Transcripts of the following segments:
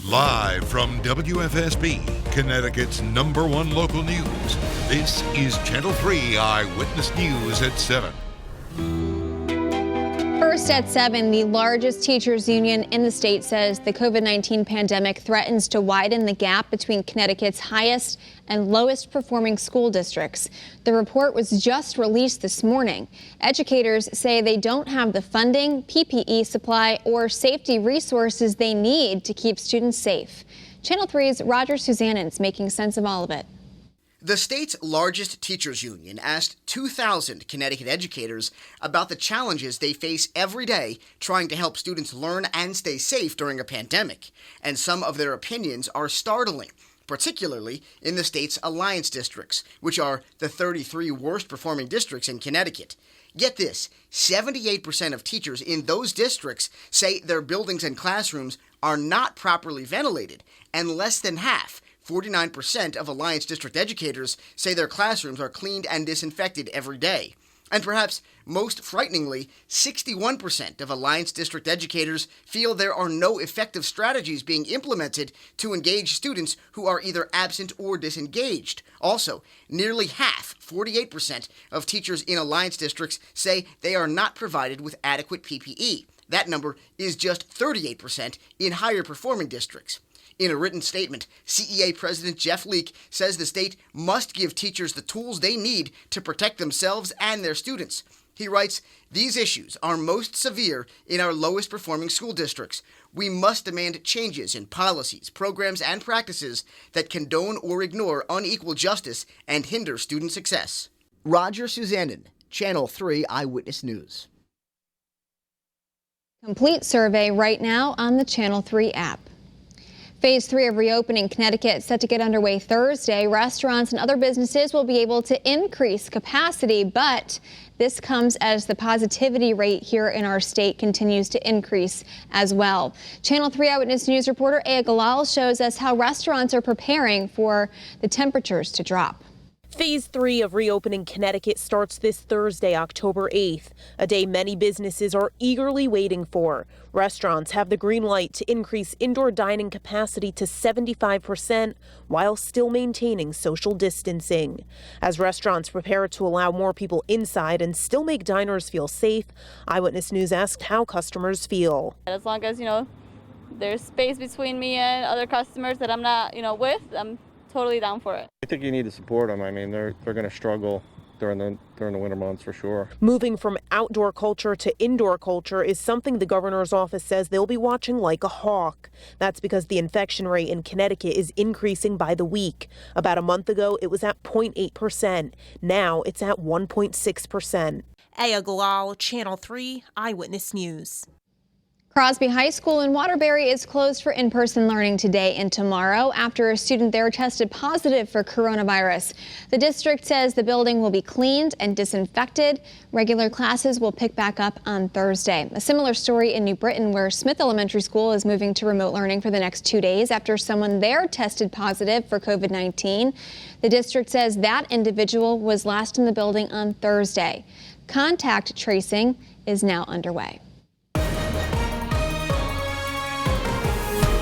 Live from WFSB, Connecticut's #1 local news, this is Channel 3 Eyewitness News at 7. First at 7, the largest teachers union in the state says the COVID-19 pandemic threatens to widen the gap between Connecticut's highest and lowest performing school districts. The report was just released this morning. Educators say they don't have the funding, PPE supply, or safety resources they need to keep students safe. Channel 3's Roger Suzanin is making sense of all of it. The state's largest teachers union asked 2,000 Connecticut educators about the challenges they face every day trying to help students learn and stay safe during a pandemic. And some of their opinions are startling, particularly in the state's alliance districts, which are the 33 worst performing districts in Connecticut. Get this, 78% of teachers in those districts say their buildings and classrooms are not properly ventilated, and less than half, 49% of Alliance District educators say their classrooms are cleaned and disinfected every day. And perhaps most frighteningly, 61% of Alliance District educators feel there are no effective strategies being implemented to engage students who are either absent or disengaged. Also, nearly half, 48%, of teachers in Alliance districts say they are not provided with adequate PPE. That number is just 38% in higher performing districts. In a written statement, CEA President Jeff Leake says the state must give teachers the tools they need to protect themselves and their students. He writes, "These issues are most severe in our lowest performing school districts. We must demand changes in policies, programs, and practices that condone or ignore unequal justice and hinder student success." Roger Suzanin, Channel 3 Eyewitness News. Complete survey right now on the Channel 3 app. Phase 3 of reopening Connecticut set to get underway Thursday. Restaurants and other businesses will be able to increase capacity, but this comes as the positivity rate here in our state continues to increase as well. Channel 3 Eyewitness News reporter Aya Galal shows us how restaurants are preparing for the temperatures to drop. Phase 3 of reopening Connecticut starts this Thursday, October 8th, a day many businesses are eagerly waiting for. Restaurants have the green light to increase indoor dining capacity to 75% while still maintaining social distancing. As restaurants prepare to allow more people inside and still make diners feel safe, Eyewitness News asked how customers feel. As long as, there's space between me and other customers that I'm not, with, I'm totally down for it. I think you need to support them. I mean, they're going to struggle during the winter months for sure. Moving from outdoor culture to indoor culture is something the governor's office says they'll be watching like a hawk. That's because the infection rate in Connecticut is increasing by the week. About a month ago, it was at 0.8%. Now it's at 1.6%. Aya Galal, Channel 3 Eyewitness News. Crosby High School in Waterbury is closed for in-person learning today and tomorrow after a student there tested positive for coronavirus. The district says the building will be cleaned and disinfected. Regular classes will pick back up on Thursday. A similar story in New Britain, where Smith Elementary School is moving to remote learning for the next 2 days after someone there tested positive for COVID-19. The district says that individual was last in the building on Thursday. Contact tracing is now underway.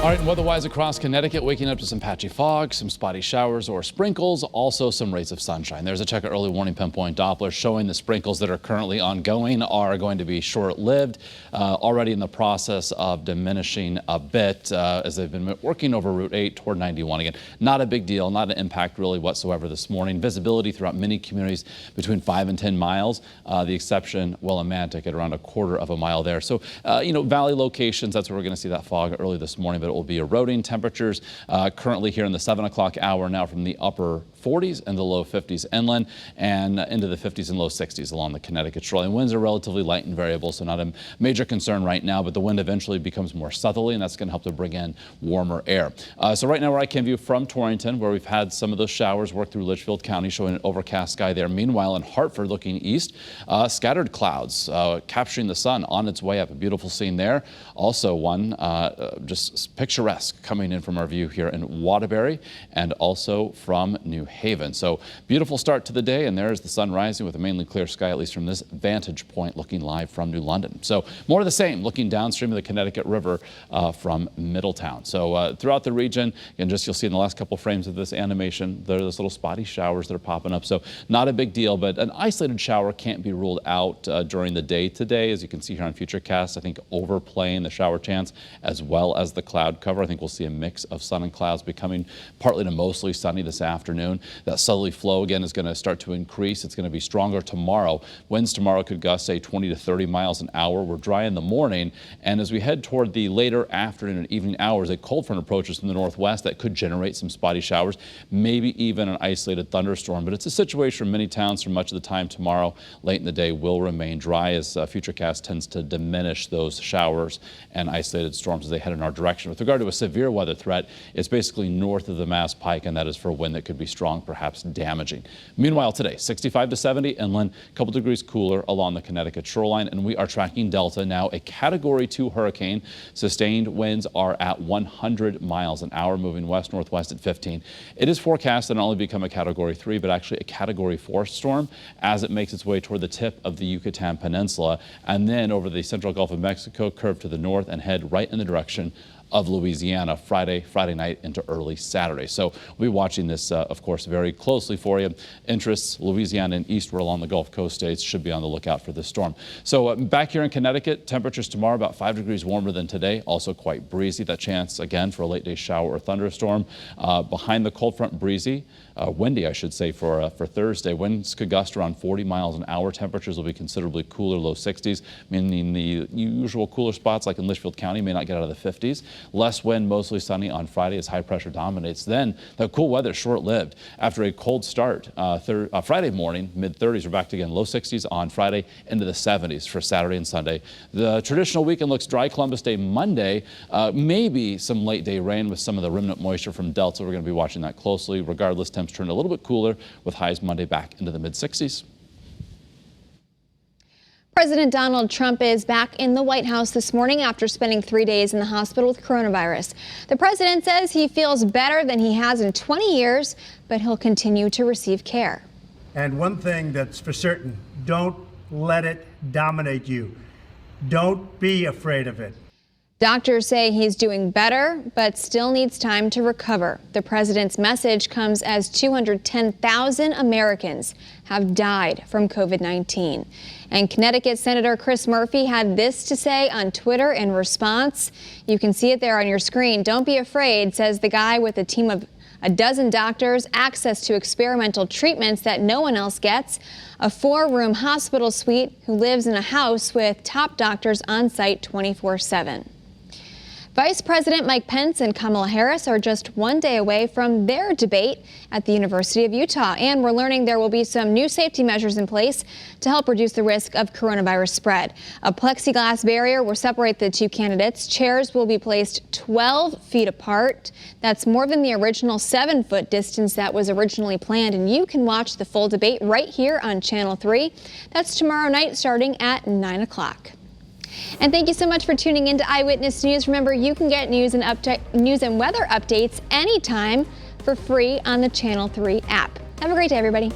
All right, and weather-wise across Connecticut, waking up to some patchy fog, some spotty showers or sprinkles, also some rays of sunshine. There's a check of early warning pinpoint Doppler showing the sprinkles that are currently ongoing are going to be short-lived, already in the process of diminishing a bit as they've been working over Route 8 toward 91. Again, not a big deal, not an impact really whatsoever this morning. Visibility throughout many communities between 5 and 10 miles. The exception, Willimantic at around a quarter of a mile there. So, valley locations, that's where we're going to see that fog early this morning, but it will be eroding. Temperatures currently here in the 7 o'clock hour now from the upper 40s and the low 50s inland and into the 50s and low 60s along the Connecticut shoreline. Winds are relatively light and variable, so not a major concern right now, but the wind eventually becomes more southerly, and that's going to help to bring in warmer air. So right now where I can view from Torrington, where we've had some of those showers work through Litchfield County, showing an overcast sky there. Meanwhile, in Hartford, looking east, scattered clouds capturing the sun on its way up. A beautiful scene there. Also one just picturesque coming in from our view here in Waterbury and also from New Haven. So beautiful start to the day, and there's the sun rising with a mainly clear sky, at least from this vantage point, looking live from New London. So more of the same, looking downstream of the Connecticut River from Middletown. So throughout the region, and just you'll see in the last couple frames of this animation, there are those little spotty showers that are popping up. So not a big deal, but an isolated shower can't be ruled out during the day today. As you can see here on Futurecast, I think overplaying the shower chance as well as the cloud cover. I think we'll see a mix of sun and clouds becoming partly to mostly sunny this afternoon. That southerly flow again is going to start to increase. It's going to be stronger tomorrow. Winds tomorrow could gust, say, 20 to 30 miles an hour. We're dry in the morning, and as we head toward the later afternoon and evening hours, a cold front approaches from the northwest that could generate some spotty showers, maybe even an isolated thunderstorm. But it's a situation where many towns for much of the time tomorrow late in the day will remain dry, as Futurecast tends to diminish those showers and isolated storms as they head in our direction. With regard to a severe weather threat, it's basically north of the Mass Pike, and that is for wind that could be strong, perhaps damaging. Meanwhile, today, 65 to 70 inland, a couple degrees cooler along the Connecticut shoreline, and we are tracking Delta, now a Category 2 hurricane. Sustained winds are at 100 miles an hour, moving west-northwest at 15. It is forecast to not only become a Category 3, but actually a Category 4 storm as it makes its way toward the tip of the Yucatan Peninsula, and then over the central Gulf of Mexico, curve to the north and head right in the direction of Louisiana Friday night into early Saturday. So we'll be watching this, of course, very closely for you. Interests, Louisiana and eastward along the Gulf Coast states should be on the lookout for this storm. So back here in Connecticut, temperatures tomorrow about 5 degrees warmer than today, also quite breezy. That chance, again, for a late day shower or thunderstorm. Behind the cold front, breezy, windy, I should say, for Thursday. Winds could gust around 40 miles an hour. Temperatures will be considerably cooler, low 60s, meaning the usual cooler spots like in Litchfield County may not get out of the 50s. Less wind, mostly sunny on Friday as high pressure dominates. Then the cool weather short-lived. After a cold start Friday morning, mid-30s, we're back to again low 60s on Friday, into the 70s for Saturday and Sunday. The traditional weekend looks dry. Columbus Day Monday, maybe some late day rain with some of the remnant moisture from Delta. We're going to be watching that closely. Regardless, temps turn a little bit cooler with highs Monday back into the mid-60s. President Donald Trump is back in the White House this morning after spending 3 days in the hospital with coronavirus. The president says he feels better than he has in 20 years, but he'll continue to receive care. And one thing that's for certain, don't let it dominate you. Don't be afraid of it. Doctors say he's doing better, but still needs time to recover. The president's message comes as 210,000 Americans have died from COVID-19. And Connecticut Senator Chris Murphy had this to say on Twitter in response. You can see it there on your screen. Don't be afraid, says the guy with a team of a dozen doctors, access to experimental treatments that no one else gets, a 4-room hospital suite, who lives in a house with top doctors on site 24/7. Vice President Mike Pence and Kamala Harris are just one day away from their debate at the University of Utah. And we're learning there will be some new safety measures in place to help reduce the risk of coronavirus spread. A plexiglass barrier will separate the two candidates. Chairs will be placed 12 feet apart. That's more than the original 7-foot distance that was originally planned. And you can watch the full debate right here on Channel 3. That's tomorrow night starting at 9 o'clock. And thank you so much for tuning in to Eyewitness News. Remember, you can get news and weather updates anytime for free on the Channel 3 app. Have a great day, everybody.